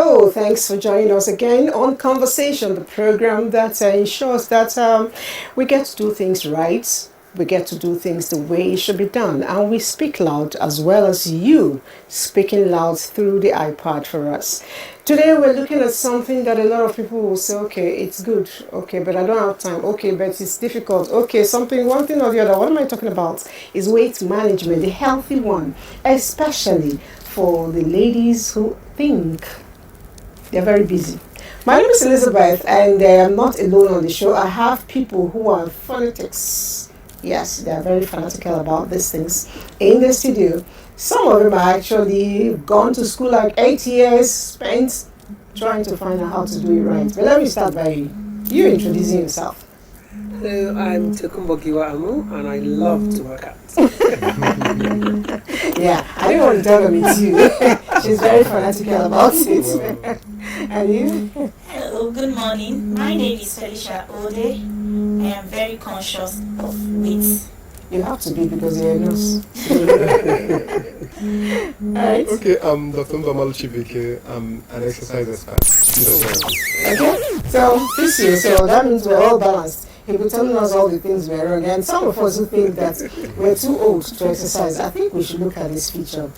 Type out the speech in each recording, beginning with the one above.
Hello, thanks for joining us again on Conversation, the program that ensures that we get to do things right, we get to do things the way it should be done, and we speak loud as well as you speaking loud through the iPad for us. Today we're looking at something that a lot of people will say, okay, it's good, okay, but I don't have time, okay, but it's difficult, okay, one thing or the other. What am I talking about? Is weight management, the healthy one, especially for the ladies who think they're very busy. My name is Elizabeth, and I'm not alone on the show. I have people who are fanatics. Yes, they are very fanatical about these things in the studio. Some of them are actually gone to school like 8 years, spent trying to find out how to do it right. But let me start by you introducing yourself. Hello, I'm Tokumbo Giwa Amu, and I love to work out. Yeah, I didn't want to tell them it's you. She's very fanatical about it. And you? Hello, good morning. My name is Felicia Ode. I am very conscious of weight. You have to be because you're a nurse. Alright. Okay, I'm Dr. Mbamal Chibike. I'm an exercise expert. Okay, so this year, so that means we're all balanced. He was telling us all the things we're wrong, and some of us who think that we're too old to exercise, I think we should look at this feature.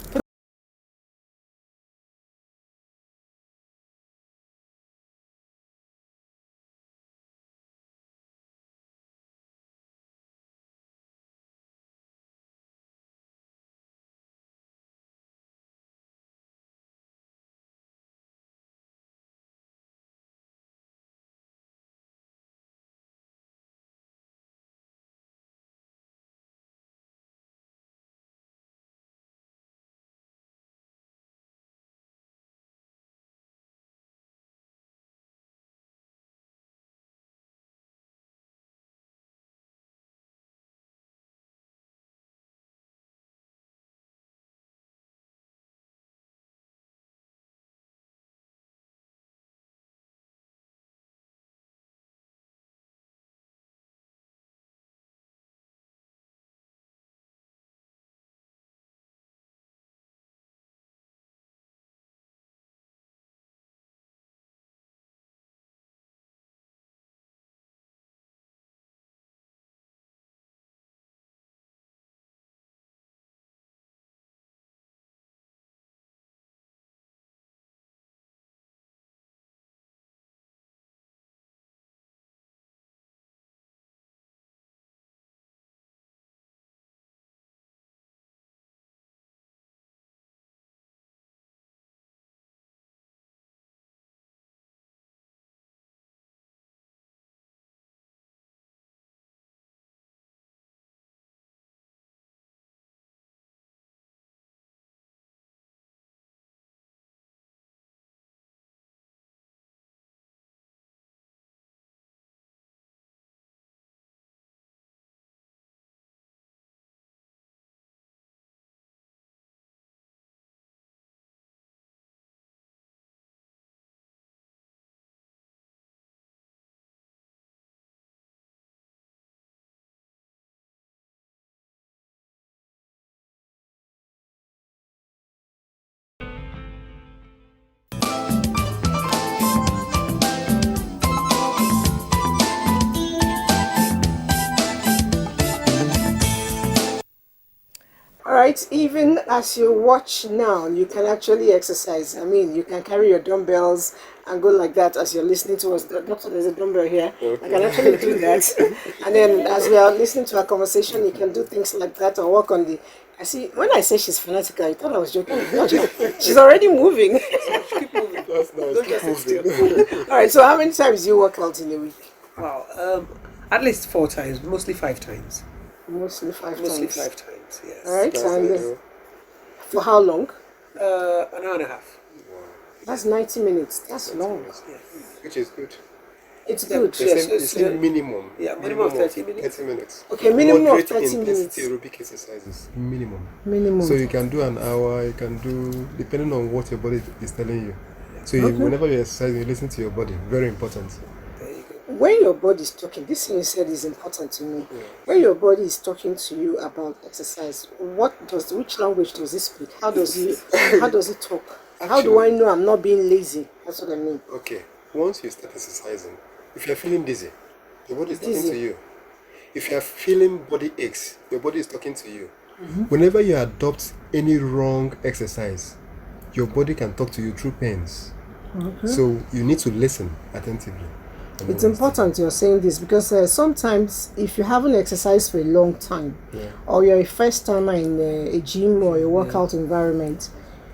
Alright, even as you watch now, you can actually exercise. I mean, you can carry your dumbbells and go like that as you're listening to us. Doctor, there's a dumbbell here. Okay. I can actually do that. And then as we are listening to our conversation, you can do things like that or walk on the... I see, when I say she's fanatical, I thought I was joking. She's already moving. Keep moving. Don't just sit still. Alright, so how many times do you work out in a week? Wow, at least 4 times, mostly 5 times. Mostly five Mostly times. 5 times, yes. Alright, and for how long? An hour and a half. That's 90 minutes. That's long. Yeah. Which is good. It's good. Yes, They say minimum. Yeah, minimum of 30 minutes. 30 minutes. Okay, minimum of Moderate 30 intensity minutes. aerobic exercises. Minimum. Minimum. So you can do an hour, you can do, depending on what your body is telling you. So Okay. whenever you exercise, you listen to your body. Very important. There you go. When your body is talking, this thing you said is important to me. When your body is talking to you about exercise, which language does it speak? How does it talk? How do I know I'm not being lazy? That's what I mean. Okay, once you start exercising, if you're feeling dizzy, your body is talking Dizzy. to you. If you're feeling body aches, your body is talking to you. Whenever you adopt any wrong exercise, your body can talk to you through pains. So you need to listen attentively. It's important you're saying this because sometimes if you haven't exercised for a long time, or you're a first timer in a gym or a workout environment,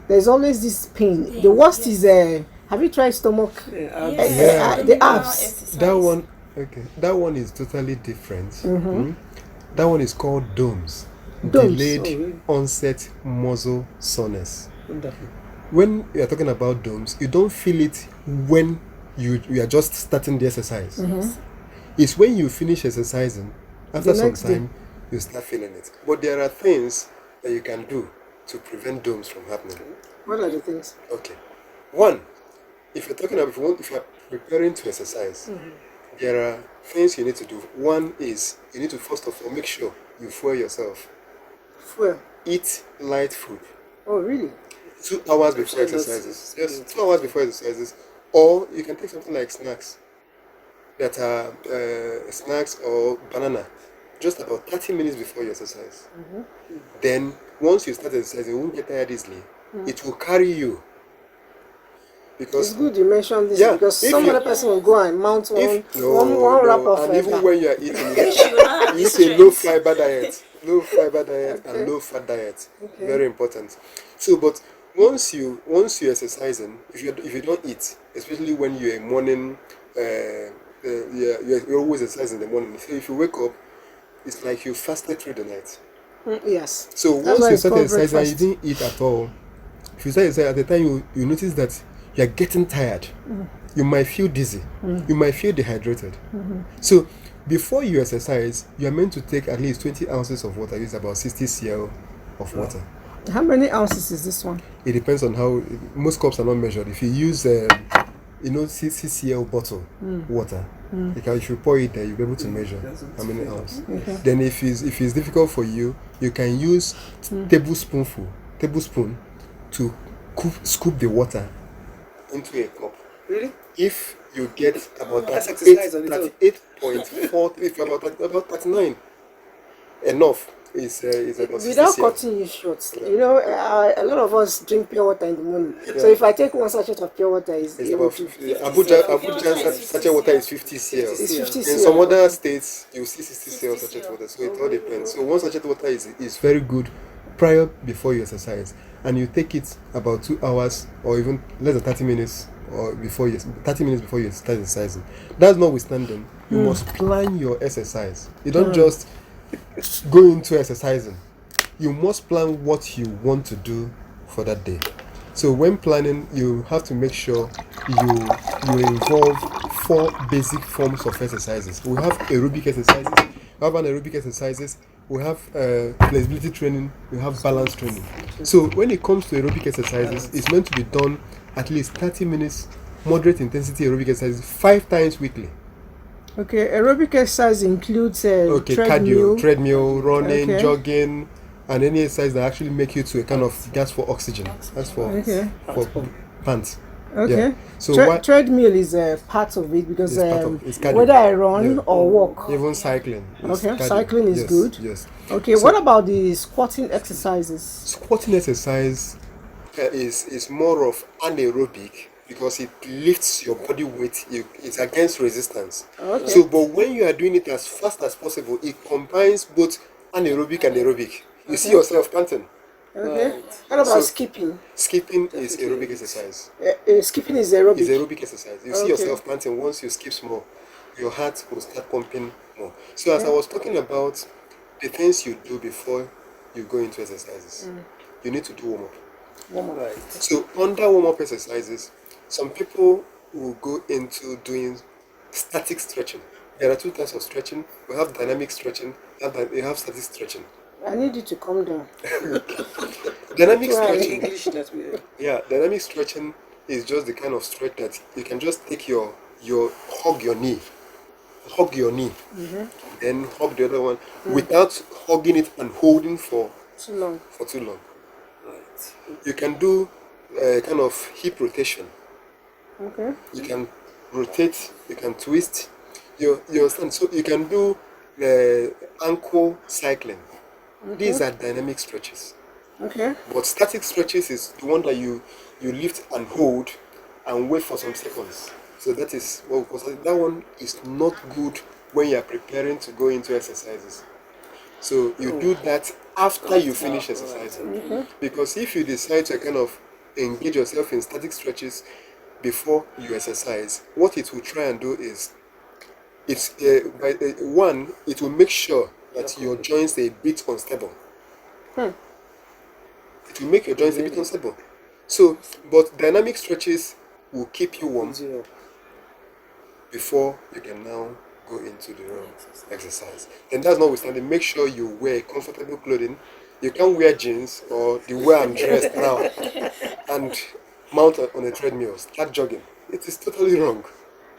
there's always this pain. The worst is have you tried stomach? The abs. That one is totally different. That one is called DOMS. DOMS. Delayed onset muscle soreness. Wonderful. When you are talking about DOMS, you don't feel it when you are just starting the exercise. It's when you finish exercising, after some time, you start feeling it. But there are things that you can do to prevent DOMS from happening. What are the things? Okay. One, if you're talking about if you're preparing to exercise, there are things you need to do. One is you need to first of all make sure you fuel yourself. Fuel. Eat light food. Oh, really? 2 hours before exercises. Yes, 2 hours before exercises. Or you can take something like snacks that are snacks or banana, just about 30 minutes before you exercise. Then once you start exercising, you won't get tired easily. It will carry you. Because It's good you mentioned this because if some you- other person will go and mount one no, wrap of and even when you are eating, have you the eat a low strength. fiber diet, and low fat diet. Very important. So, but once you're exercising, if you don't eat, especially when you're a morning, you're always exercising in the morning. So if you wake up, it's like you fasted through the night. Yes. So That's why once you it's start called exercising and you breakfast. didn't eat at all, if you start exercising at the time you notice that you're getting tired, you might feel dizzy, you might feel dehydrated. So before you exercise, you are meant to take at least 20 ounces of water. It's about 60 cl of water. How many ounces is this one? It depends on how most cups are not measured. If you use 60 cl bottle water, if you pour it there, you'll be able to measure how many ounces. Then if it's difficult for you, you can use tablespoon to scoop the water into a cup. Really? If you get about That's exercise on its own. 38.4, if you're about 39, enough is about 60 Without cl. cutting you short, you know, a lot of us drink pure water in the morning. So if I take one sachet of pure water, It's it about will 50. Abuja sachet water is 50 cl. It's 50 In cl. some other states, you see 60 cl 60 sachet cl. water. So it all depends. So one sachet water is very good before you exercise, and you take it about 2 hours or even less than 30 minutes before you start exercising. That's notwithstanding, you must plan your exercise. You don't just go into exercising. You must plan what you want to do for that day. So when planning, you have to make sure you involve 4 basic forms of exercises. We have aerobic exercises. We have anaerobic exercises. We have flexibility training. We have balance training. So when it comes to aerobic exercises, it's meant to be done at least 30 minutes, moderate intensity aerobic exercises 5 times weekly. Okay, aerobic exercise includes Cardio, treadmill, running, Okay. jogging, and any exercise that actually make you to a kind of gas for oxygen. That's for pants. Okay. Yeah. So treadmill is a part of it because It's part of- it's cardio. whether I run Yeah. or walk. even cycling. is Okay, cardio. cycling is Yes, good. Yes. Okay, So- what about the squatting exercises? Squatting exercise is more of anaerobic because it lifts your body weight. It's against resistance. Okay. So, but when you are doing it as fast as possible, it combines both anaerobic and aerobic. You see yourself panting. Okay. Right. What about So- skipping? Skipping is aerobic exercise. Skipping is aerobic. It's aerobic exercise. You see Okay. yourself panting. Once you skip small, your heart will start pumping more. So as I was talking about the things you do before you go into exercises, you need to do warm-up. Right. So under warm-up exercises, some people will go into doing static stretching. There are 2 types of stretching. We have dynamic stretching and we have static stretching. I need you to calm down. Dynamic Right. stretching, English that we dynamic stretching is just the kind of stretch that you can just take your hug your knee, then hug the other one without hugging it and holding for Too long. too long. right. You can do kind of hip rotation. Okay. You can rotate, you can twist. You understand? So you can do ankle cycling. These are dynamic stretches. Okay. But static stretches is the one that you lift and hold and wait for some seconds. So that is what we call static. That one is not good when you are preparing to go into exercises. So you do that after you finish exercising. Because if you decide to kind of engage yourself in static stretches before you exercise, what it will try and do is one, it will make sure that your joints are a bit unstable. It will make your joints a bit unstable. So, but dynamic stretches will keep you warm before you can now go into the real exercise. Then that's notwithstanding, make sure you wear comfortable clothing. You can't wear jeans or the way I'm dressed now and mount on a treadmill, start jogging. It is totally wrong.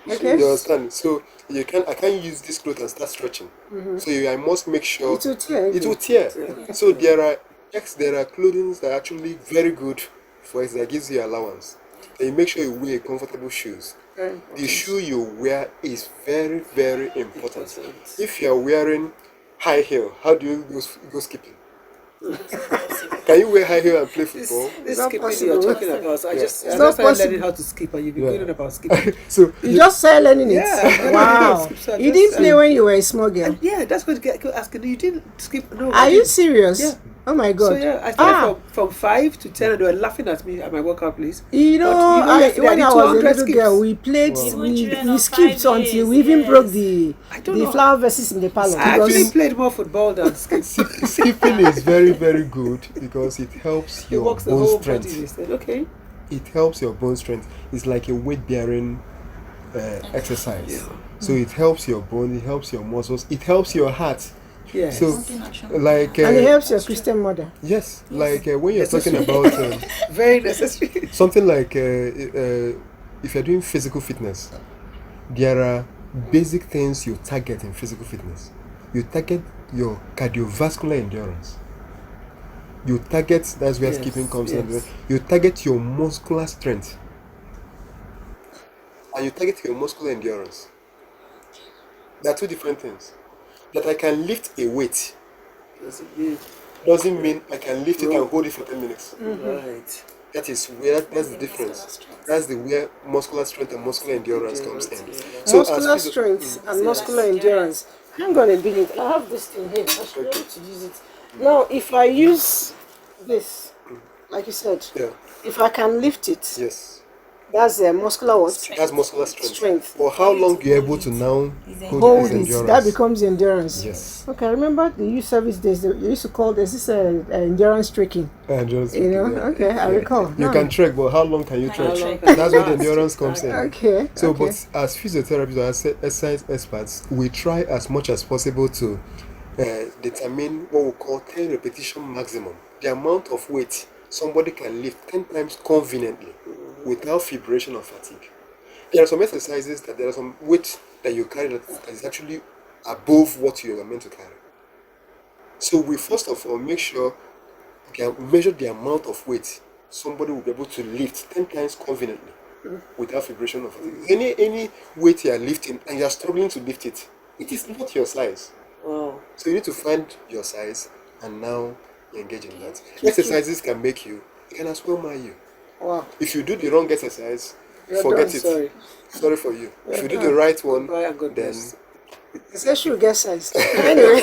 Okay. You understand? So I can't use this clothes and start stretching. So I must make sure It will tear. it will tear. So there are clothing that are actually very good for it, that gives you allowance. And you make sure you wear comfortable shoes. The shoe you wear is very, very important. If you are wearing high heel, how do you go skipping? Can you wear high heel and play football? This not skipping possible. you're talking about, so I just not started possible. learning how to skip, and you've been good about skipping. So You just started learning it. Yeah. Wow. So You just, didn't play when you were a small girl. Yeah, that's going to get asking. You didn't skip? No. Are I you didn't. serious? Yeah. Oh my God. So yeah, I started from 5 to 10, and they were laughing at me at my workout place. You know, yesterday when did I was a 200 little skips. girl, we played, Wow. we Children of skipped 5 until years, we even yes. broke the I don't know. flower verses in the parlor. I It was- actually played more football than skip. skipping is very, very good because it helps It your works the bone whole strength. body. They said, okay. It helps your bone strength. It's like a weight bearing exercise. So it helps your bone, it helps your muscles, it helps your heart. Yes. So, like, and it helps your Christian mother. yes, like when you're Yes. talking about Very necessary. something like if you're doing physical fitness, there are basic things you target in physical fitness. You target your cardiovascular endurance. You target, that's where Yes, skipping comes in. yes. You target your muscular strength. And you target your muscular endurance. There are two different things. That I can lift a weight doesn't mean I can lift it and hold it for 10 minutes. Right. That is where that's the difference. That's the where muscular strength and muscular endurance comes in. Muscular as physio- strength and muscular endurance. Hang on a minute. I have this thing here. I should be able to use it. Now, if I use this, like you said, Yeah. if I can lift it, Yes. that's muscular what? That's muscular strength. Strength. For how long you're able to now hold Hold this it. endurance? That becomes endurance. Yes. Okay, I remember the youth service days. They used to call this endurance trekking. Endurance. You know? yeah. Okay, I recall. You Now- can trek, but how long can you trek? long That's can where you the endurance comes in. Okay. So, okay. but as physiotherapists or as exercise experts, we try as much as possible to determine what we call 10 repetition maximum. The amount of weight somebody can lift 10 times conveniently without fibrillation or fatigue. There are some exercises that there are some weight that you carry that is actually above what you are meant to carry. So we first of all make sure we can measure the amount of weight somebody will be able to lift 10 times conveniently without fibrillation or fatigue. Any weight you are lifting and you are struggling to lift it, it is not your size. Wow. So you need to find your size and now engage in that. Exercises can make you, it can as well mar you. Wow. If you do the wrong exercise, You're forget done, it. Sorry. Sorry for you. If you do done. the right one, Goodbye and God then bless. He said she will get size. Anyway,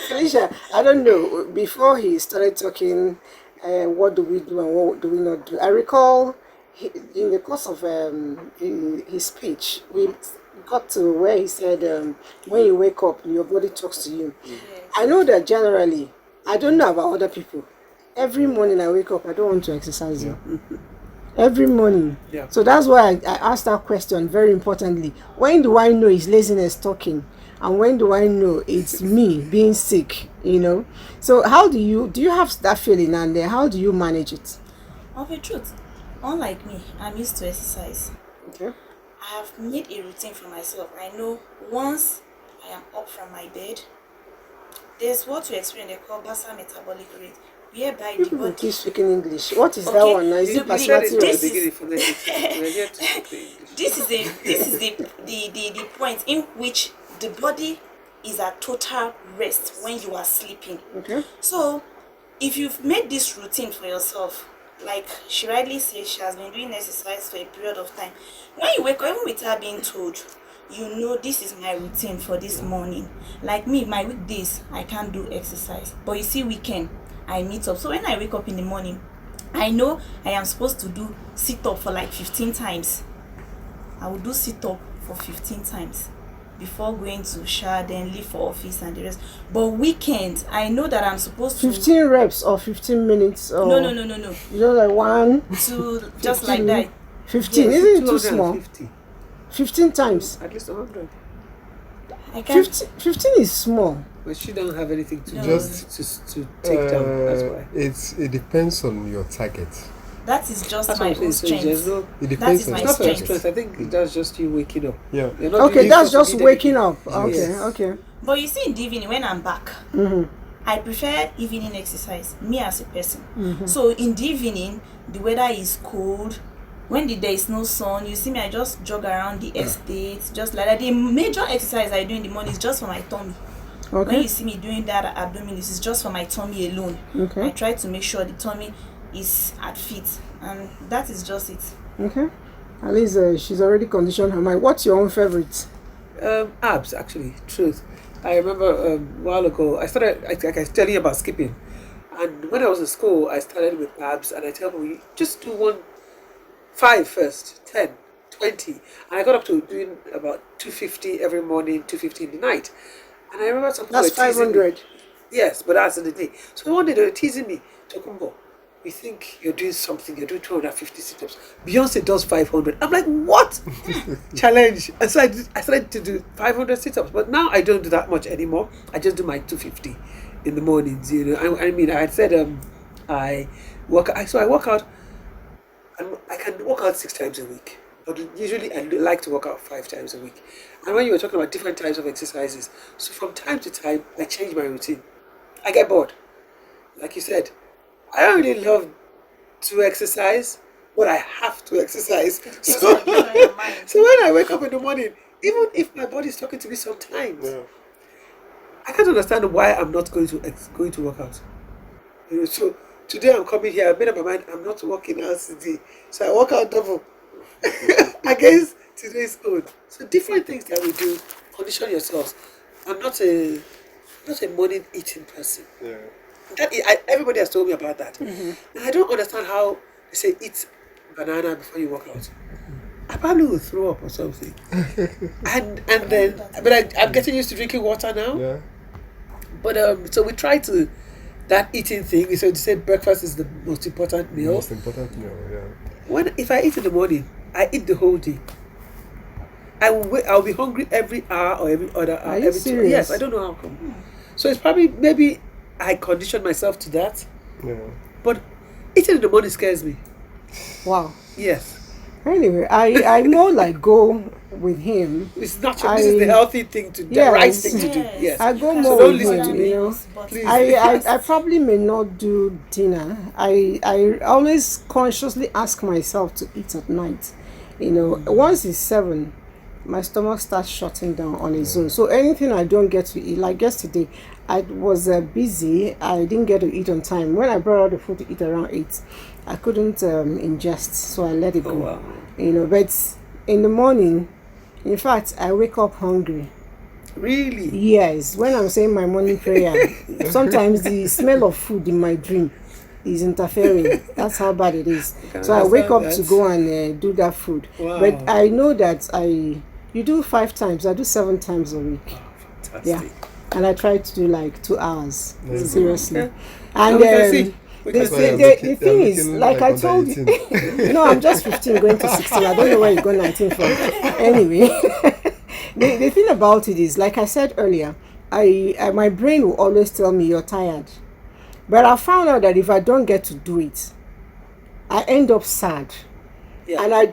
Felicia, I don't know. Before he started talking, what do we do and what do we not do? I recall in the course of his speech, we got to where he said, when you wake up, your body talks to you. I know that generally, I don't know about other people. Every morning I wake up, I don't want to exercise. Every morning. Yeah. So that's why I asked that question very importantly. When do I know it's laziness talking? And when do I know it's me being sick? You know? So how do you have that feeling, and how do you manage it? Of the truth, unlike me, I'm used to exercise. Okay. I have made a routine for myself. I know once I am up from my bed, there's what we experience they call basal metabolic rate. whereby You the people body. keep speaking English. What is that Okay, one now? Is so it the- said it Basmati at this the rice? beginning is phonetics. We're here to speak the English. this is the point in which the body is at total rest when you are sleeping. Okay. So if you've made this routine for yourself, like she rightly says, she has been doing exercise for a period of time. When you wake up, even with her being told, you know this is my routine for this morning. Like me, my weekdays I can't do exercise, but you see weekend I meet up. So when I wake up in the morning, I know I am supposed to do sit up for like 15 times. I will do sit up for 15 times before going to shower, then leave for office and the rest. But weekends, I know that I'm supposed to 15 reps or 15 minutes or no. you know, like 1 To just like that. 15, Yes. isn't it too small? 250. 15 times. At least 100. I can't. 15 is small. But she don't have anything to No. to take down. That's why. It depends on your target. That is just That's my what I'm own saying. So there's strength. no. It depends is on my It's your not your strength. strength. I think that's just you waking up. Yeah. You're not Okay, doing that's because just you need waking anything. up. Okay, Yes. okay. But you see, in the evening when I'm back, I prefer evening exercise. Me as a person. So in the evening, the weather is cold. When there is no sun, you see me, I just jog around the estate, just like that. The major exercise I do in the morning is just for my tummy. When Okay. you see me doing that abdomen, this is just for my tummy alone. Okay. I try to make sure the tummy is at fit, and that is just it. Okay. At least she's already conditioned her mind. What's your own favorite? Abs, actually, truth. I remember a while ago, I started, like I was telling you about skipping. And when I was in school, I started with abs, and I tell people, you just do 5 first, 10, 20. And I got up to doing about 250 every morning, 250 in the night. And I remember some people That's were teasing me. 500. Yes, but that's in the day. So one day they were teasing me, Tokumbo, you think you're doing something, you're doing 250 sit-ups. Beyonce does 500. I'm like, what? Challenge. And so I started to do 500 sit-ups, but now I don't do that much anymore. I just do my 250 in the mornings, you know. I mean, I had said I work out, and I can work out 6 times a week. But usually I like to work out 5 times a week. And when you were talking about different types of exercises, so from time to time, I change my routine. I get bored. Like you said, I don't really love to exercise, but I have to exercise. So when I wake up in the morning, even if my body is talking to me sometimes, I can't understand why I'm not going to work out. You know, so today I'm coming here, I've made up my mind, I'm not working out today. So I work out double against today's own. So different things that we do, condition yourselves. I'm not a morning eating person. Yeah. Everybody has told me about that. And I don't understand how they say eat banana before you work out. I probably will throw up or something. and then, but I'm getting used to drinking water now. Yeah. But so we try to that eating thing. So they said breakfast is the most important meal. Most important meal, yeah. If I eat in the morning, I eat the whole day. I'll be hungry every hour or every other hour. Are you every 2 serious? Yes, I don't know how come. So it's probably maybe I conditioned myself to that. Yeah. But eating in the morning scares me. Wow. Yes. Anyway, I more like go with him. It's natural. This is the healthy thing to do, the Yes. right thing to do. Yes. I go You more don't with listen him, to me. you know. Please. I probably may not do dinner. I always consciously ask myself to eat at night. You know, once it's 7, my stomach starts shutting down on its own. So anything I don't get to eat, like yesterday, I was busy. I didn't get to eat on time. When I brought out the food to eat around 8, I couldn't ingest, so I let it go. wow. You know, but in the morning, in fact, I wake up hungry. Really? Yes, when I'm saying my morning prayer, sometimes the smell of food in my dream is interfering. That's how bad it is. can So I wake up understand to that. go and do that food. Wow. But I know that you do 5 times. I do 7 times a week. Fantastic. Yeah, and I try to do like 2 hours. Very good. Seriously, Okay. and we can see. We the, can the, see. the, the thing is, like I told you, no, I'm just 15 going to 16. I don't know where you got 19 from. Anyway, the thing about it is, like I said earlier, I my brain will always tell me you're tired. But I found out that if I don't get to do it, I end up sad. Yeah. And I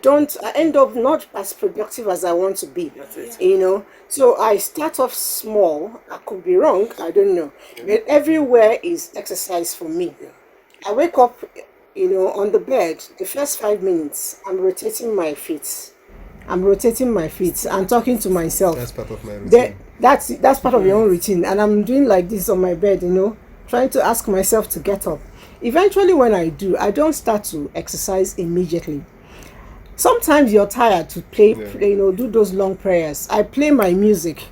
end up not as productive as I want to be. That's it. You know, so I start off small. I could be wrong, I don't know. But everywhere is exercise for me. I wake up, on the bed. The first 5 minutes, I'm rotating my feet. I'm talking to myself. That's part of my That, routine. that's part of your own routine. And I'm doing like this on my bed, trying to ask myself to get up. Eventually, when I do, I don't start to exercise immediately. Sometimes you're tired to play, Yeah. do those long prayers. I play my music,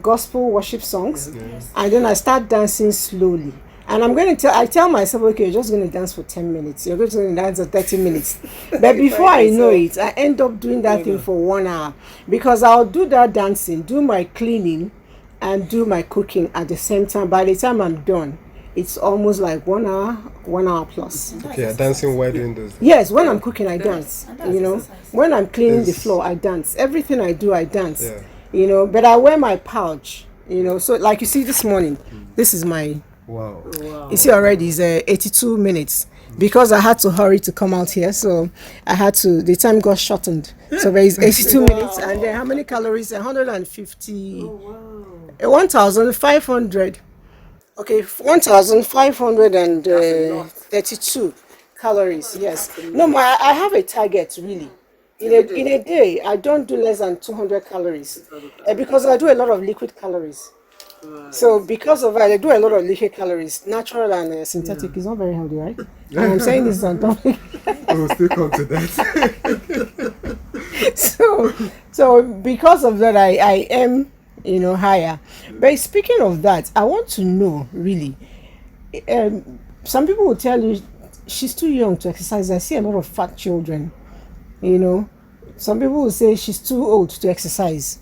gospel worship songs, and then I start dancing slowly. And I tell myself, okay, you're just going to dance for 10 minutes. You're going to dance for 30 minutes. But before I know it, I end up doing that thing for 1 hour. Because I'll do that dancing, do my cleaning, and do my cooking at the same time. By the time I'm done, it's almost like 1 hour plus. Okay, you're dancing while doing those. Yes, when I'm cooking, I dance. And that's exercise. When I'm cleaning the Yes. floor, I dance. Everything I do, I dance. Yeah. But I wear my pouch. So like you see this morning, this is my. Wow. You see already is 82 minutes because I had to hurry to come out here. So the time got shortened. So there is 82 minutes, and then how many calories? 150. 1,500. Okay, 1,532 calories. Yes. No, I have a target really. In a day, I don't do less than 200 calories because I do a lot of liquid calories. So because of that, I do a lot of liquid calories. Natural and synthetic is not very healthy, right? And I'm saying this on topic. We'll still come to that. So because of that, I am higher. But speaking of that, I want to know really. Some people will tell you she's too young to exercise. I see a lot of fat children. Some people will say she's too old to exercise.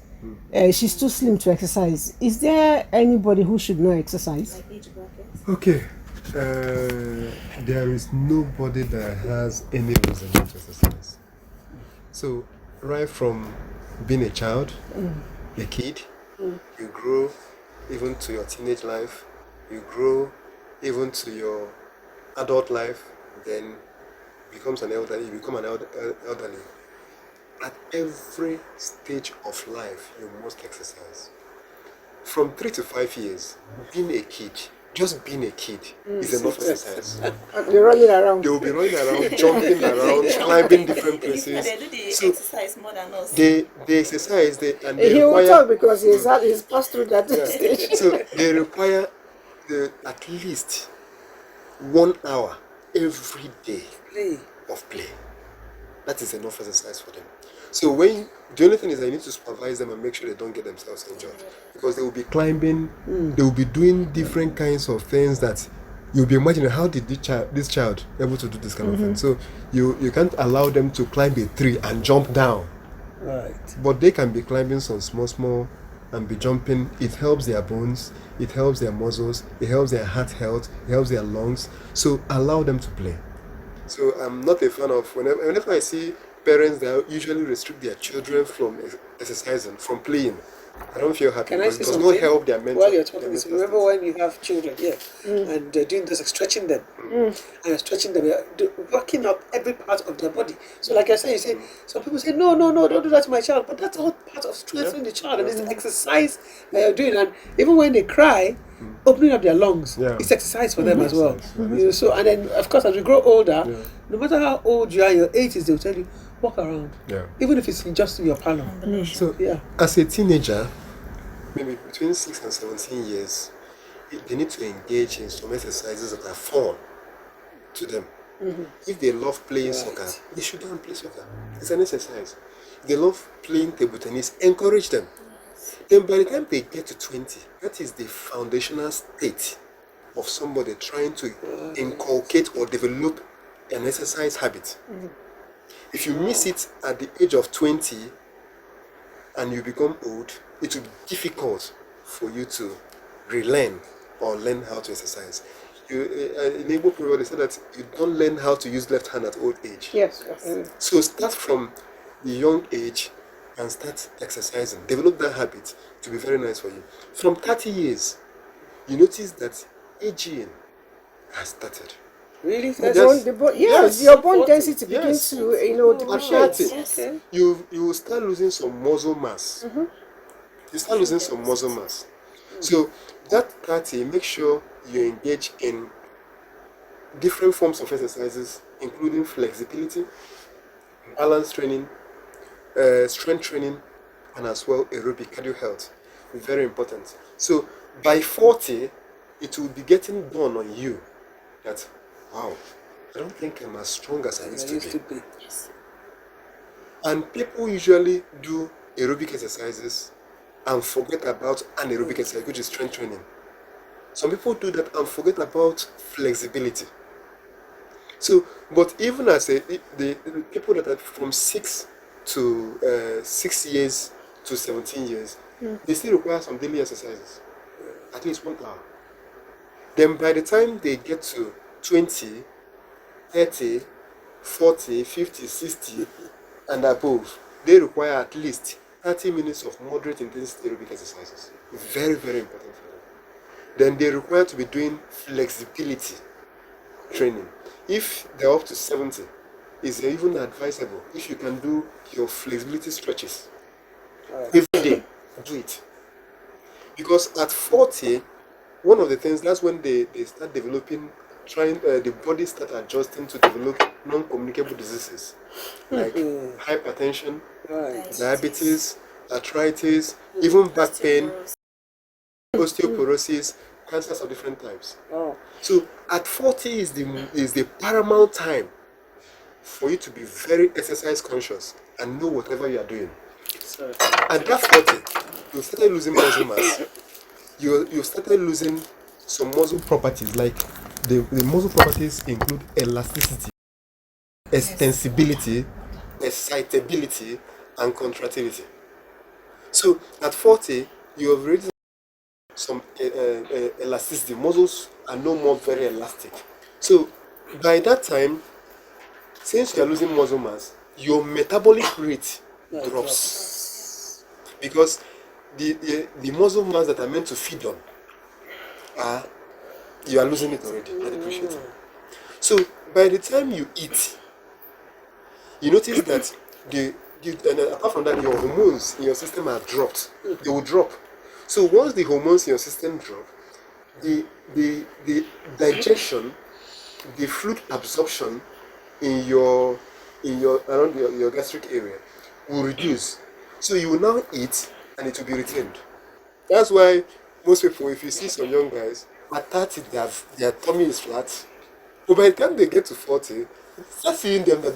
She's too slim to exercise. Is there anybody who should not exercise? Like age brackets. Okay. There is nobody that has any reason not to exercise. So, right from being a child, a kid, you grow even to your teenage life, you grow even to your adult life, then you become an elderly. At every stage of life, you must exercise. From 3 to 5 years, being a kid, just being a kid is enough exercise. They're running around. They will be running around, jumping around, climbing different places. They do the So exercise more than us. they exercise, they He will require. talk because he's passed through that stage. So they require at least 1 hour every day Play. of play. That is enough exercise for them. So the only thing is I need to supervise them and make sure they don't get themselves injured, because they will be climbing, they will be doing different kinds of things that you'll be imagining, how did this child able to do this kind of thing? So you can't allow them to climb a tree and jump down, Right. but they can be climbing some small and be jumping. It helps their bones, it helps their muscles, it helps their heart health, it helps their lungs. So allow them to play. So I'm not a fan of whenever I see parents that usually restrict their children from exercising, from playing. I don't feel happy Can I because say it does something? not help their mental. While you're talking their this, mental remember state. when you have children, and they're doing this, like stretching them, and you're stretching them, you're working up every part of their body. So, like I said, some people say, no, don't do that to my child, but that's all part of strengthening the child, and it's an exercise that you're doing. And even when they cry, opening up their lungs, Yeah. it's exercise for them as well. Exercise. So, and then of course, as we grow older, no matter how old you are, in your 80s, they'll tell you, walk around, Yeah. even if it's just in your parlor. So Yeah. as a teenager, maybe between 6 and 17 years, they need to engage in some exercises that are fun to them. If they love playing soccer, they should go and play soccer. It's an exercise. If they love playing table tennis, encourage them. Then by the time they get to 20, that is the foundational state of somebody trying to inculcate or develop an exercise habit. If you miss it at the age of 20 and you become old, it will be difficult for you to relearn or learn how to exercise. In Igbo proverb, they say that you don't learn how to use left hand at old age. Yes. So start from the young age and start exercising. Develop that habit to be very nice for you. From 30 years, you notice that aging has started. Really? Yes. Yes, your bone density Yes. begins to At depreciate. 30, Okay. you will start losing some muscle mass. You start losing some muscle mass. So that 30, make sure you engage in different forms of exercises, including flexibility, balance training, strength training, and as well aerobic cardio health. Very important. So by 40, it will be getting done on you that, wow, I don't think I'm as strong as I used to be. Yes. And people usually do aerobic exercises and forget about anaerobic exercise, which is strength training. Some people do that and forget about flexibility. So, but even as the people that are from 6 years to 17 years, they still require some daily exercises, at least 1 hour. Then by the time they get to 20, 30, 40, 50, 60, and above, they require at least 30 minutes of moderate intensity aerobic exercises. Very, very important for them. Then they require to be doing flexibility training. If they're up to 70, it's even advisable if you can do your flexibility stretches every day, do it. Because at 40, one of the things, that's when they start developing, the body start adjusting to develop non-communicable diseases like hypertension, diabetes, arthritis, even back pain, osteoporosis, cancers of different types. So at 40 is the paramount time for you to be very exercise conscious and know whatever you are doing. At that 40, you started losing muscle mass. You started losing some muscle properties, like the muscle properties include elasticity, extensibility, excitability, and contractility. So at 40, you have already some elasticity. Muscles are no more very elastic. So by that time, since you are losing muscle mass, your metabolic rate drops because the muscle mass that are meant to feed on, you are losing it already and depreciating. So by the time you eat, you notice that and apart from that, your hormones in your system are dropped. They will drop. So once the hormones in your system drop, the digestion, the fluid absorption in your around your gastric area will reduce. So you will now eat and it will be retained. That's why most people, if you see some young guys at 30, their tummy is flat. But by the time they get to 40, you start seeing them that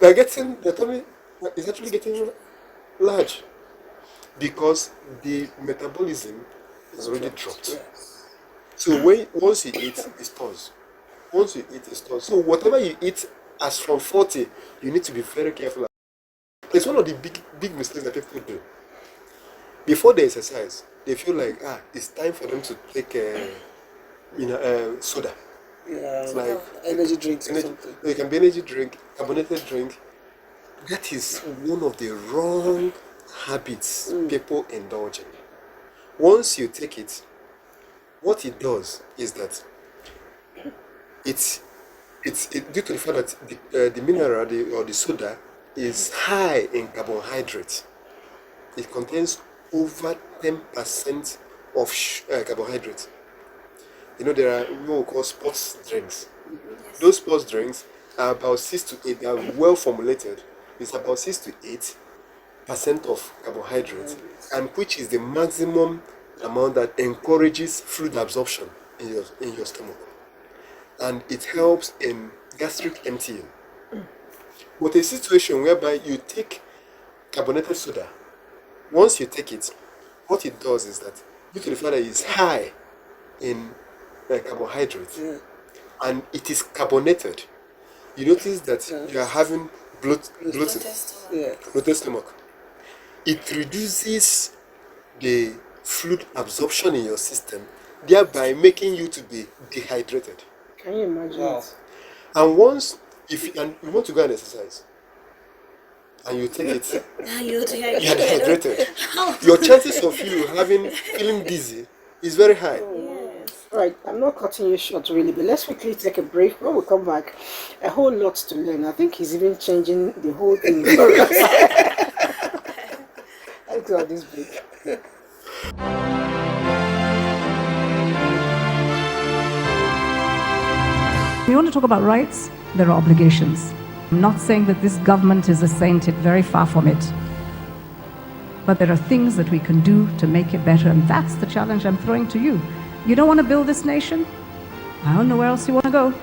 their tummy is actually getting large because the metabolism is already dropped. So once you eat, it's pause. Once you eat, it's pause. So whatever you eat as from 40, you need to be very careful. It's one of the big mistakes that people do. Before they exercise, they feel like it's time for them to take soda. It's like energy drinks or something. It can be energy drink, carbonated drink. That is one of the wrong habits people indulge in. Once you take it, what it does is that it's due to the fact that the mineral or the soda is high in carbohydrates. It contains over 10% of carbohydrates. You know, there are what we call sports drinks. Those sports drinks are about 6 to 8. They are well formulated. It's about 6 to 8% of carbohydrates, and which is the maximum amount that encourages fluid absorption in your stomach, and it helps in gastric emptying. But a situation whereby you take carbonated soda, once you take it, what it does is that due to the fact that it's high in carbohydrates and it is carbonated, you notice that you are having bloated stomach. It reduces the fluid absorption in your system, thereby making you to be dehydrated. Can you imagine it? And once, if you want to go and exercise, and you take it, You're you are dehydrated. dehydrated. Your chances of you feeling dizzy is very high. Right, I'm not cutting you short really, but let's quickly take a break. When we come back, a whole lot to learn. I think he's even changing the whole thing for us. Let's go on this break. talk about rights, there are obligations. I'm not saying that this government is a saint, very far from it. But there are things that we can do to make it better, and that's the challenge I'm throwing to you. You don't want to build this nation? I don't know where else you want to go.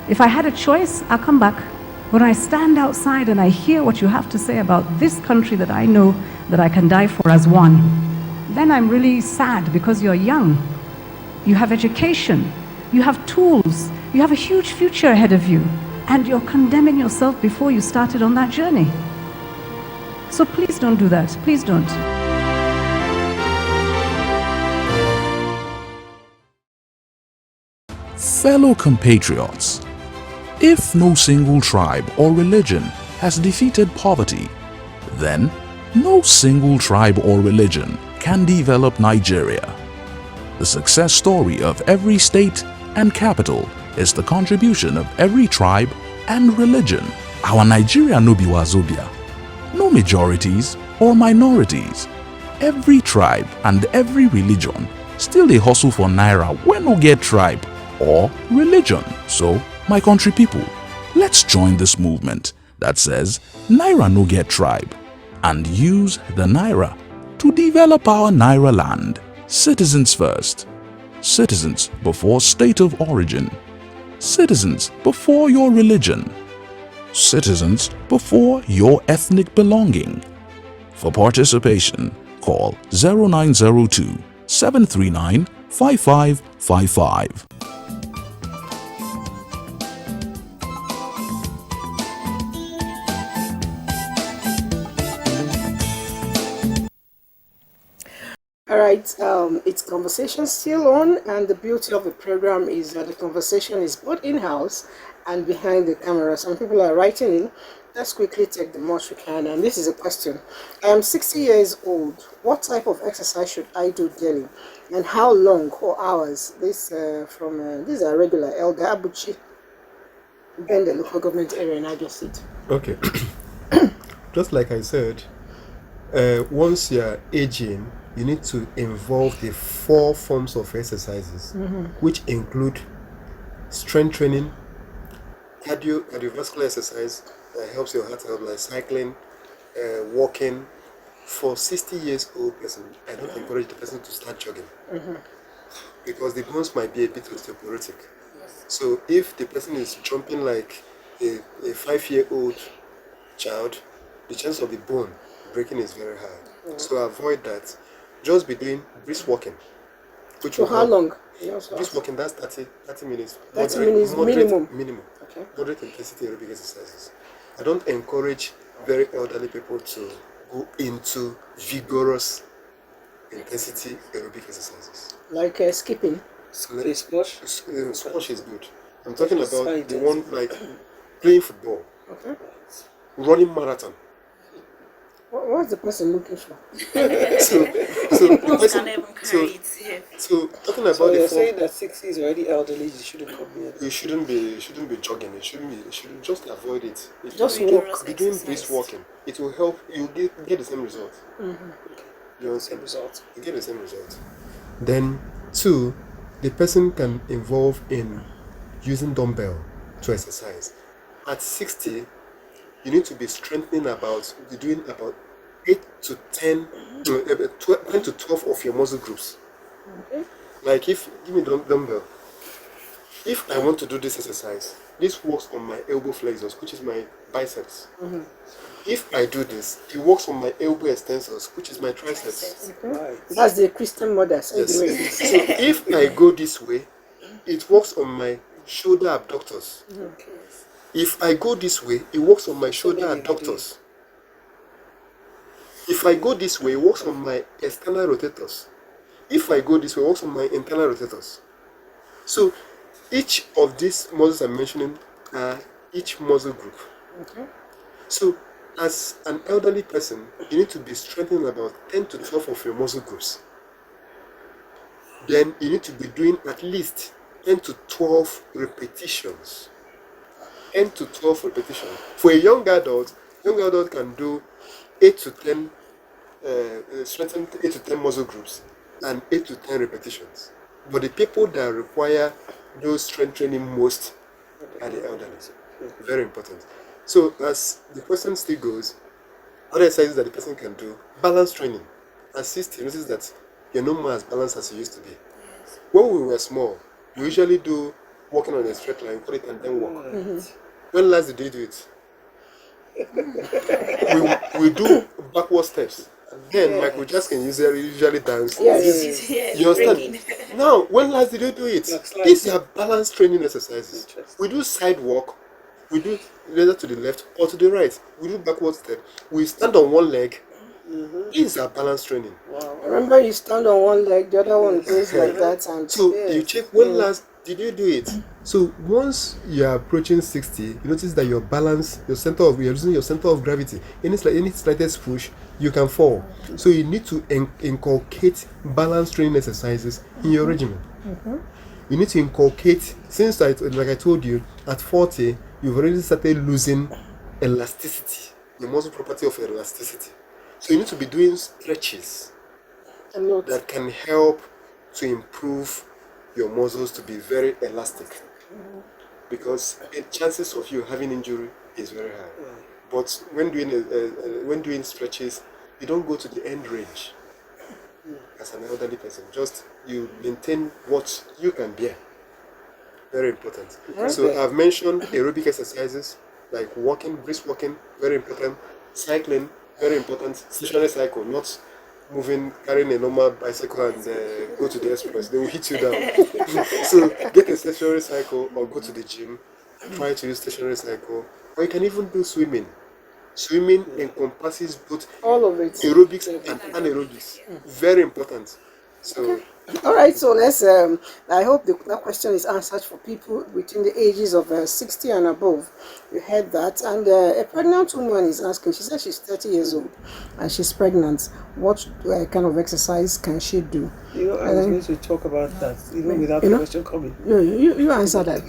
If I had a choice, I'll come back. When I stand outside and I hear what you have to say about this country that I know that I can die for as one, then I'm really sad because you're young. You have education. You have tools. You have a huge future ahead of you. And you're condemning yourself before you started on that journey. So please don't do that. Please don't. Fellow compatriots, if no single tribe or religion has defeated poverty, then no single tribe or religion can develop Nigeria. The success story of every state and capital is the contribution of every tribe and religion. Our Nigeria no be wazobia, no majorities or minorities. Every tribe and every religion still dey hustle for naira when no get tribe or religion. So, my country people, let's join this movement that says naira no get tribe and use the naira to develop our naira land. Citizens first. Citizens before state of origin. Citizens before your religion. Citizens before your ethnic belonging. For participation, call 0902 739 5555. All right, it's conversation still on, and the beauty of the program is that the conversation is both in-house and behind the camera. Some people are writing in. Let's quickly take the most we can. And this is a question. I am 60 years old. What type of exercise should I do daily? And how long or hours? This this is a regular elder Abuja, in the local government area in Abia State. Okay. Just like I said, once you're aging, you need to involve the 4 forms of exercises, which include strength training, cardiovascular exercise that helps your heart health, like cycling, walking. For 60 years old person, I don't encourage the person to start jogging because the bones might be a bit osteoporotic. So if the person is jumping like a 5-year-old child, the chance of the bone breaking is very high. So avoid that. Just be doing brisk walking. Which For how long? Brisk walking, that's 30 minutes. 30 minutes minimum. Minimum. Okay. Moderate intensity aerobic exercises. I don't encourage very elderly people to go into vigorous intensity aerobic exercises. Like skipping. So Squash? squash is good. I'm talking It's about high the intensity. one like playing football, Okay. running marathon. What's the person looking for? So the Most person, can even so, carry it here. so talking about So the you're form, saying that 60 is already elderly, you shouldn't come here. you shouldn't be jogging. You should just avoid it. If Just you walk. be doing Exercise. brisk walking. It will help you get the same result. You understand? Same result. You get the same result. Then 2, the person can involve in using dumbbell to exercise. At 60, you need to be strengthening doing about 8 to 10, 10 to 12 of your muscle groups. Okay. Like give me dumbbell. If I want to do this exercise, this works on my elbow flexors, which is my biceps. If I do this, it works on my elbow extensors, which is my triceps. Right. That's the Christian mothers. Yes. Anyway. So if I go this way, it works on my shoulder abductors. If I go this way, it works on my shoulder adductors. If I go this way, it works on my external rotators. If I go this way, it works on my internal rotators. So each of these muscles I'm mentioning are each muscle group. So as an elderly person, you need to be strengthening about 10 to 12 of your muscle groups. Then you need to be doing at least 10 to 12 repetitions. 10 to 12 repetitions. For a young adult can do 8 to 10, strengthen 8 to 10 muscle groups and 8 to 10 repetitions. But the people that require those strength training most are the elderly. Very important. So as the question still goes, other exercises that the person can do, balance training. Assist, you notice that you're no more as balanced as you used to be. When we were small, we usually do walking on a straight line, call it and then walk. When last did you do it? we do backward steps. Then Michael Jackson usually dance. Yes. You understand? Now, when last did you do it? These are balance training exercises. We do side walk, we do either to the left or to the right. We do backward step. We stand on one leg. These are balance training. Remember, you stand on one leg, the other one goes like that, and So you check when last did you do it? So once you are approaching 60, you notice that your balance, you're losing your center of gravity. Any slightest push, you can fall. So you need to inculcate balance training exercises in your regimen. You need to inculcate, since like I told you, at 40, you've already started losing elasticity, the muscle property of elasticity. So you need to be doing stretches that can help to improve your muscles to be very elastic, because the chances of you having injury is very high. But when doing stretches, you don't go to the end range as an elderly person. Just you maintain what you can bear. Very important. So I've mentioned aerobic exercises like walking, brisk walking, very important. Cycling, very important. Stationary cycle, not moving, carrying a normal bicycle and go to the express. They will hit you down. So get a stationary cycle or go to the gym. Try to use stationary cycle. Or you can even do swimming. Swimming encompasses both all of it. aerobics and anaerobics. Very important. So All right, so let's. I hope that question is answered for people between the ages of 60 and above. You heard that, and a pregnant woman is asking. She says she's 30 years old, and she's pregnant. What kind of exercise can she do? You know, I was going to talk about that even without the question coming. You answer that.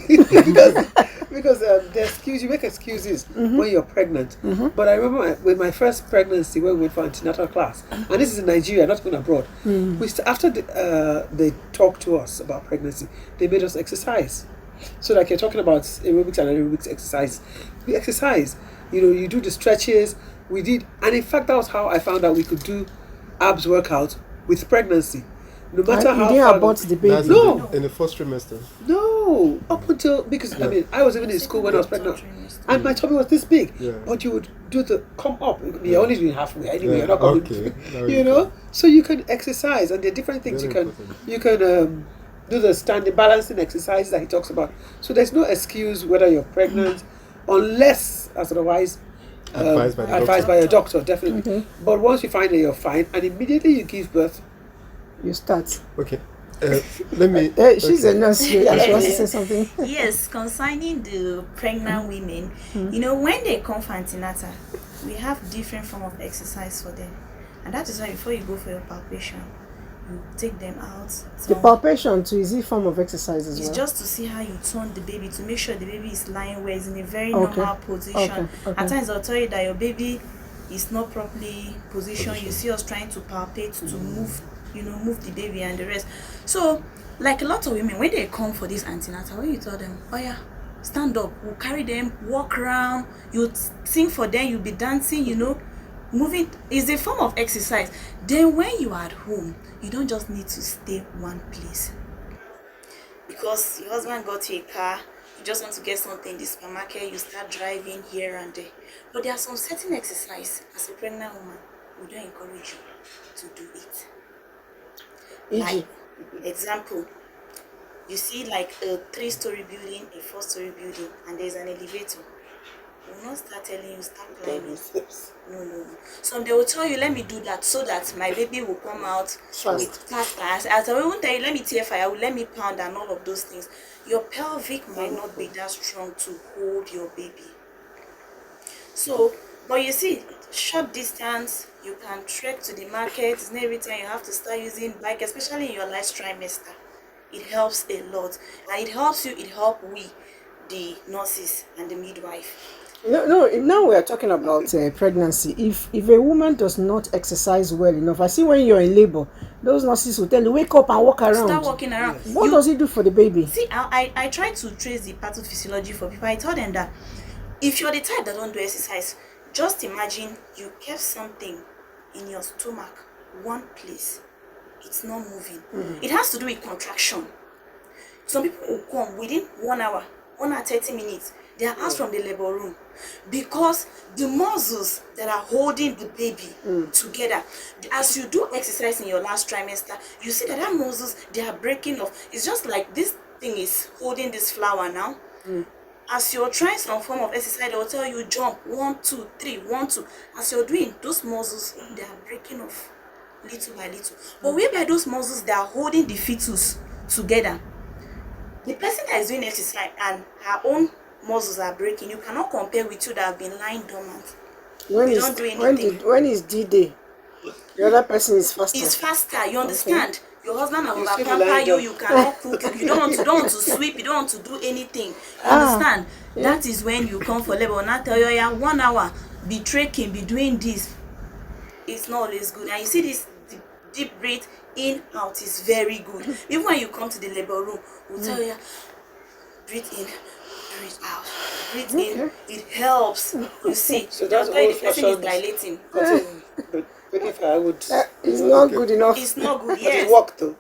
because you make excuses when you're pregnant. But I remember with my first pregnancy when we went for antenatal class, and this is in Nigeria, not going abroad. After they talked to us about pregnancy, they made us exercise. So like you're talking about aerobics and anaerobics exercise. We exercise. You do the stretches. We did, and in fact that was how I found out we could do abs workout with pregnancy. No matter how you didn't far abort the baby. that's No. in the first trimester. No, up until because I was even in school when I was pregnant, and my tummy was this big. Yeah. But you would do the come up. You're only doing halfway anyway. You're not coming. Okay. You know, so you can exercise, and there are different things Very you can do the standing balancing exercises that he talks about. So there's no excuse whether you're pregnant, unless as otherwise Advised by the advised doctor. by your doctor, definitely. But once you find that you're fine, and immediately you give birth, You start. Okay. Let me. She's a nurse. She wants to say something. Yes, concerning the pregnant women, when they come for antenatal, we have different form of exercise for them, and that is why before you go for your palpation, you take them out. The palpation too is a form of exercise as It's well. just to see how you turn the baby, to make sure the baby is lying where it's in a very normal position. Okay. At times they'll tell you that your baby is not properly positioned. You see us trying to palpate to move the baby and the rest. So, like a lot of women, when they come for this antenatal, when you tell them, oh yeah, stand up, we'll carry them, walk around, you sing for them, you'll be dancing, moving is a form of exercise. Then when you are at home, you don't just need to stay one place. Because your husband got you a car, you just want to get something in the supermarket, you start driving here and there. But there are some certain exercise, as a pregnant woman, we don't encourage you to do it. Like, example, you see like a 3-story building, a 4-story building, and there's an elevator. We will not start telling you start climbing. No. So they will tell you, let me do that so that my baby will come out with faster. As I won't tell you, let me TFI, let me pound and all of those things. Your pelvic might not be that strong to hold your baby. So, but you see, short distance, you can trek to the market. It's not every time you have to start using bike, especially in your last trimester. It helps a lot, and it helps we, the nurses and the midwife. No, no. Now we are talking about pregnancy. If a woman does not exercise well enough, I see when you're in labor, those nurses will tell you wake up and walk Start around. walking around. What does it do for the baby? See, I try to trace the pathophysiology for people. I tell them that if you're the type that don't do exercise, just imagine you kept something in your stomach, one place. It's not moving. It has to do with contraction. Some people will come within 1 hour, 30 minutes. They are asked from the labor room because the muscles that are holding the baby together, as you do exercise in your last trimester, you see that muscles, they are breaking off. It's just like this thing is holding this flower now. As you're trying some form of exercise, they will tell you jump 1, 2, 3, 1, 2. As you're doing, those muscles, they are breaking off little by little. But whereby those muscles, they are holding the fetus together, the person that is doing exercise and her own muscles are breaking, you cannot compare with you that have been lying dormant. When You is don't do anything. when is D-Day? The other person is faster. It's faster, you understand? Your husband will You still pamper lying you, down. you cannot cook, you don't want to sweep, you don't want to do anything. You understand? That is when you come for labor. Now tell you, yeah, 1 hour, be trekking, be doing this. It's not always good. And you see this deep breath in, out is very good. Even when you come to the labor room, we'll tell you, breathe in, breathe out. Breathe in, it helps. You see, So that's why the person is old-fashioned dilating. But if I would, It's not good enough. It's not good, it yes. worked though.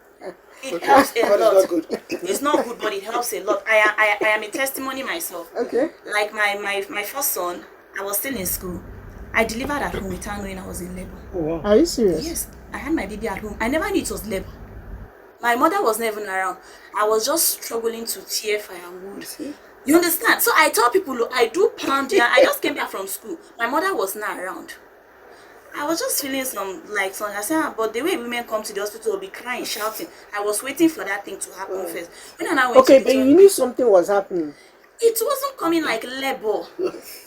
It helps a But lot. it's not good. It's not good, but it helps a lot. I am a testimony myself. Okay. Like my first son, I was still in school. I delivered at home without knowing I was in labor. Oh wow. Are you serious? Yes, I had my baby at home. I never knew it was labor. My mother was never around. I was just struggling to tear firewood. You understand? So I tell people, look, I do pound here. I just came back from school. My mother was not around. I was just feeling I said, but the way women come to the hospital will be crying, shouting. I was waiting for that thing to happen first. When I went Okay, to but the you knew something was happening. it wasn't coming like labor.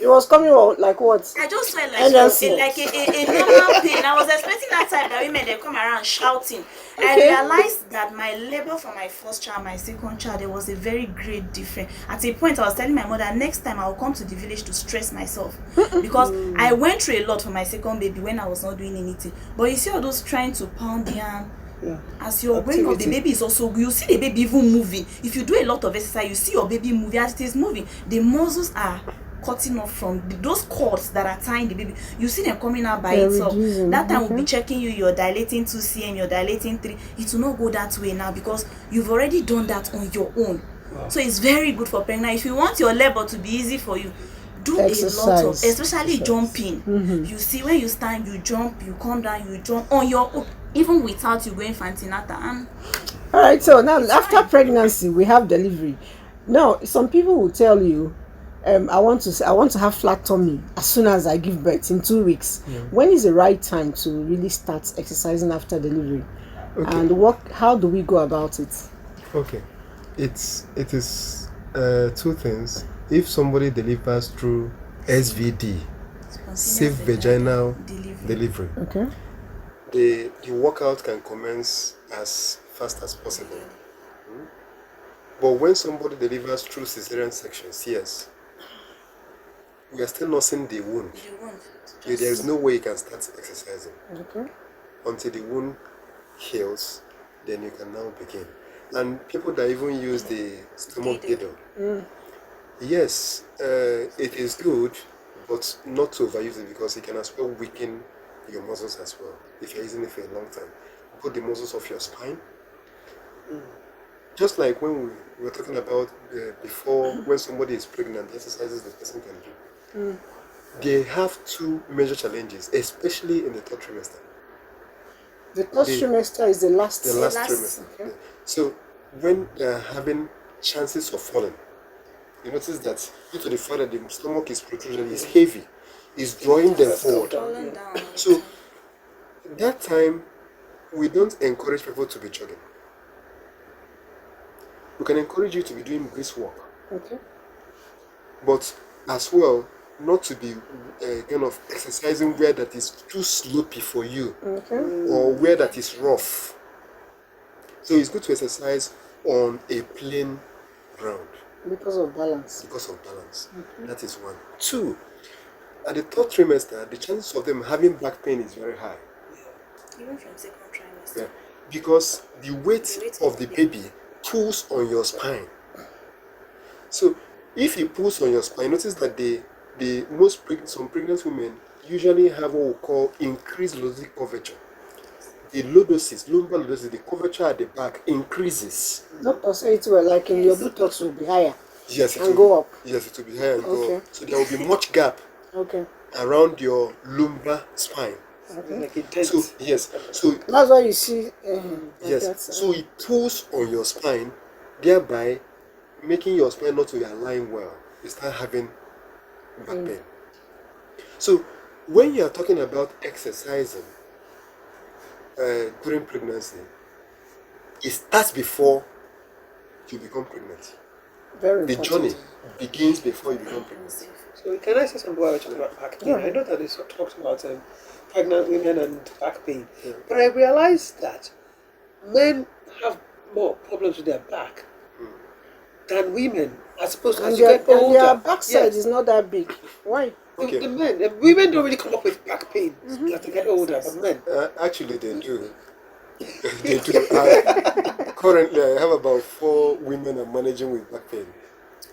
It was coming out like what? I just felt like NLC. a normal pain. I was expecting that time that women they come around shouting. I realized that my labor for my first child, my second child, there was a very great difference. At a point, I was telling my mother, next time I will come to the village to stress myself because I went through a lot for my second baby when I was not doing anything. But you see all those trying to pound the arm. Yeah. As you're growing up, the baby is also, you see the baby even moving. If you do a lot of exercise, you see your baby moving. As it is moving, the muscles are cutting off from those cords that are tying the baby. You see them coming out by itself. That time we'll be checking you, you're dilating 2 cm, you're dilating 3. It will not go that way now because you've already done that on your own. Wow. So it's very good for pregnant. If you want your labor to be easy for you, do Exercise. a lot of, especially jumping. You see, when you stand, you jump, you come down, you jump on your own, even without you going for antenatal. All right, so now after pregnancy, we have delivery. Now, some people will tell you, I want to have flat tummy as soon as I give birth in 2 weeks. Yeah. When is the right time to really start exercising after delivery? Okay. And how do we go about it? Okay, it is 2 things. If somebody delivers through SVD, safe vaginal delivery, okay, the workout can commence as fast as possible. But when somebody delivers through cesarean section, CS, we are still nursing the wound. There is no way you can start exercising. Okay. Until the wound heals, then you can now begin. And people that even use the stomach needle, yes, it is good, but not to overuse it because it can as well weaken your muscles as well if you're using it for a long time. Put the muscles of your spine. Just like when we were talking about before, when somebody is pregnant, the exercises the person can do. They have 2 major challenges, especially in the 3rd trimester. The 3rd trimester is the last trimester. Okay. So when they are having chances of falling, you notice that due to the fact that the stomach is protruding, is heavy, is drawing them forward. So that time, we don't encourage people to be jogging. We can encourage you to be doing brisk walk. Okay. But as well, not to be kind of exercising where that is too slopey for you, or where that is rough. So it's good to exercise on a plain ground. Because of balance. That is 1. 2, at the third trimester, the chances of them having back pain is very high. Even from second trimester. Yeah, because the weight The weight of the baby pulls on your spine. So if it pulls on your spine, notice that some pregnant women usually have what we call increased lordosis curvature. The lumbar lordosis, the curvature at the back increases. Doctor say it well, like in your buttocks will be higher. Yes, And go up. Yes, it will be higher and go Okay. up. So there will be much gap Okay. around your lumbar spine. Like intense. So yes, so That's why you see. yes, so it pulls on your spine, thereby making your spine not to align well. You start having back pain. So when you are talking about exercising during pregnancy, it starts before you become pregnant. Very The important. journey begins before you become pregnant. So can I say something about back pain? I know that they talked about pregnant women and back pain, but I realized that men have more problems with their back than women. As opposed to as you get older, their backside is not that big. Why? Okay. The men, the women don't really come up with back pain as they get older, but men. Actually, they do. They do. Currently, I have about 4 women I'm managing with back pain.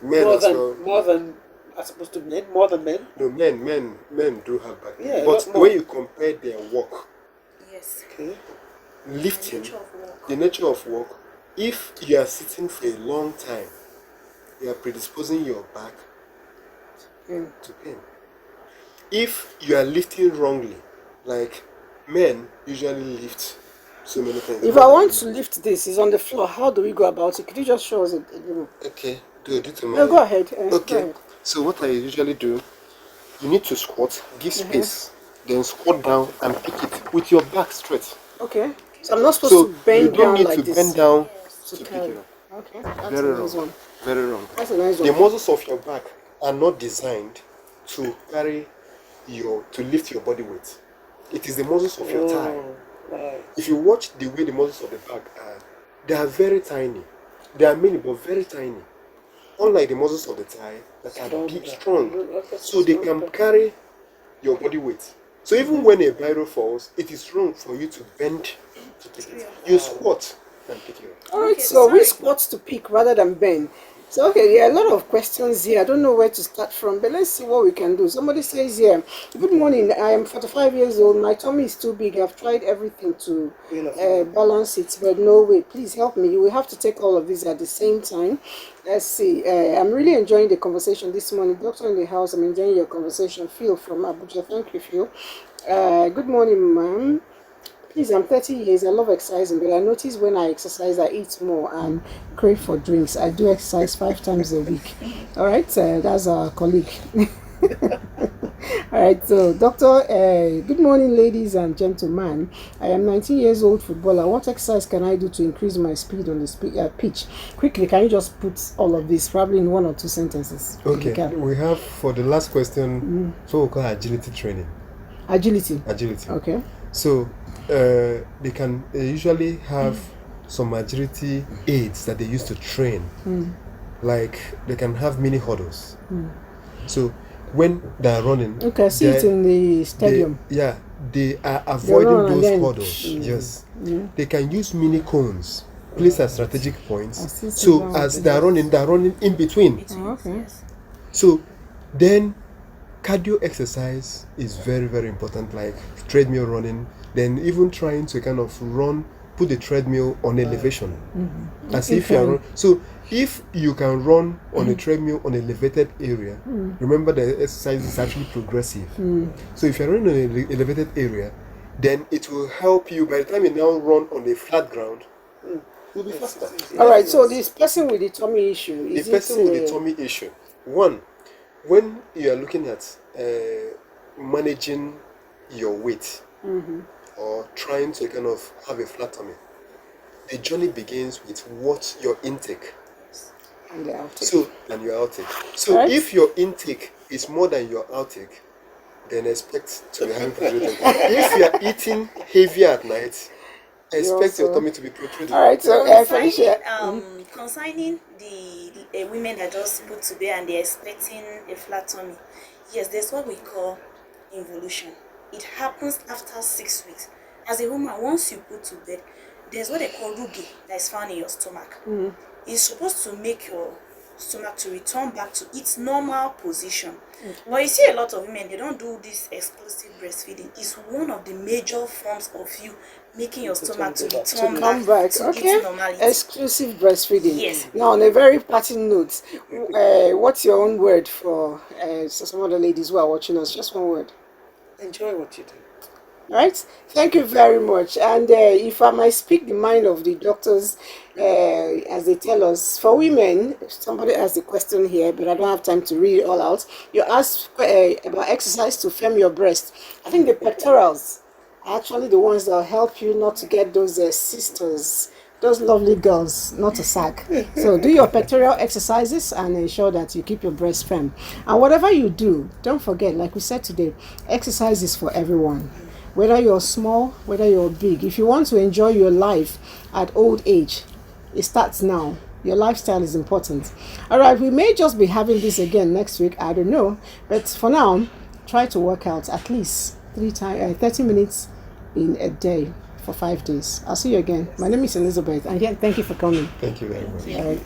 Men as well. More than as opposed to men, more than men. No, men do have back pain. Yeah, a but lot more. when you compare their work, Yes. Okay. lifting, Nature of work. the nature of work, if you are sitting for a long time, you are predisposing your back to pain. If you are lifting wrongly, like men usually lift so many things. If I want to lift this, it's on the floor. How do we go about it? Could you just show us a little? Okay, do it to me. No, go ahead. Go Okay, ahead. so what I usually do, you need to squat, give space, then squat down and pick it with your back straight. Okay. So I'm not supposed So to bend you don't down need like to this. bend down to to pick carry. it up. Okay. That's Very a nice wrong. one. Very wrong. That's a nice The one. muscles of your back are not designed to lift your body weight. It is the muscles of your thigh. Right. If you watch the way the muscles of the back are, they are very tiny. They are many but very tiny. Unlike the muscles of the thigh that are deep, strong. So they can carry your body weight. So even when a biro falls, it is wrong for you to bend to pick it. You squat and pick it up. All right. Okay, So we sorry. squat to pick rather than bend. So okay, yeah, a lot of questions here. I don't know where to start from, but let's see what we can do. Somebody says here, good morning. I am 45 years old. My tummy is too big. I've tried everything to balance it, but no way. Please help me. We have to take all of these at the same time. Let's see. I'm really enjoying the conversation this morning. Doctor in the house, I'm enjoying your conversation. Phil from Abuja. Thank you, Phil. Good morning, ma'am. Please, I'm 30 years. I love exercising, but I notice when I exercise, I eat more and crave for drinks. I do exercise 5 times a week. All right, that's our colleague. All right, so doctor, good morning, ladies and gentlemen. I am 19 years old footballer. What exercise can I do to increase my speed on the pitch? Quickly, can you just put all of this probably in 1 or 2 sentences? if you Okay, can? we have for the last question, so we call agility training. Agility. Agility. Okay. So they can usually have some agility aids that they use to train. Like they can have mini hurdles. So when they are running, Okay, see it in the stadium. They are avoiding run and those then- hurdles. Yes, they can use mini cones placed at strategic points. see it So down as they are running in between. Oh, okay. So then cardio exercise is very, very important, like treadmill running, then even trying to kind of put the treadmill on elevation. As if you are run. So if you can run on a treadmill on an elevated area, remember the exercise is actually progressive. So if you're running on an elevated area, then it will help you. By the time you now run on a flat ground, you'll be faster. All right, so this person with the tummy issue, The is person with it the tummy issue, one, when you are looking at managing your weight or trying to kind of have a flat tummy, the journey begins with what your intake. and the outtake? So, and your outtake. So, Right. if your intake is more than your outtake, then expect to be having protruding. If you are eating heavier at night, expect your also- tummy to be protruding. All right, so Felicia, Concerning the women that just put to bed and they're expecting a flat tummy, Yes, there's what we call involution. It happens after 6 weeks. As a woman, once you put to bed, there's what they call rugi that is found in your stomach. It's supposed to make your stomach to return back to its normal position. But you see a lot of women, they don't do this exclusive breastfeeding. It's one of the major forms of you making your stomach to return Come back back, to okay? its normality. Exclusive breastfeeding. Yes. Now, on a very parting note, what's your own word for so some other ladies who are watching us? Just one word. Enjoy what you do. Right? Thank you very much. And if I might speak the mind of the doctors, as they tell us, for women, somebody asked a question here, but I don't have time to read it all out. You asked about exercise to firm your breast. I think the pectorals are actually the ones that will help you not to get those sisters, those lovely girls, not to sag. So do your pectoral exercises and ensure that you keep your breast firm. And whatever you do, don't forget, like we said today, exercise is for everyone. Whether you're small, whether you're big. If you want to enjoy your life at old age, it starts now. Your lifestyle is important. All right, we may just be having this again next week. I don't know. But for now, try to work out at least 30 minutes in a day for 5 days. I'll see you again. My name is Elizabeth, and thank you for coming. Thank you very much. All right.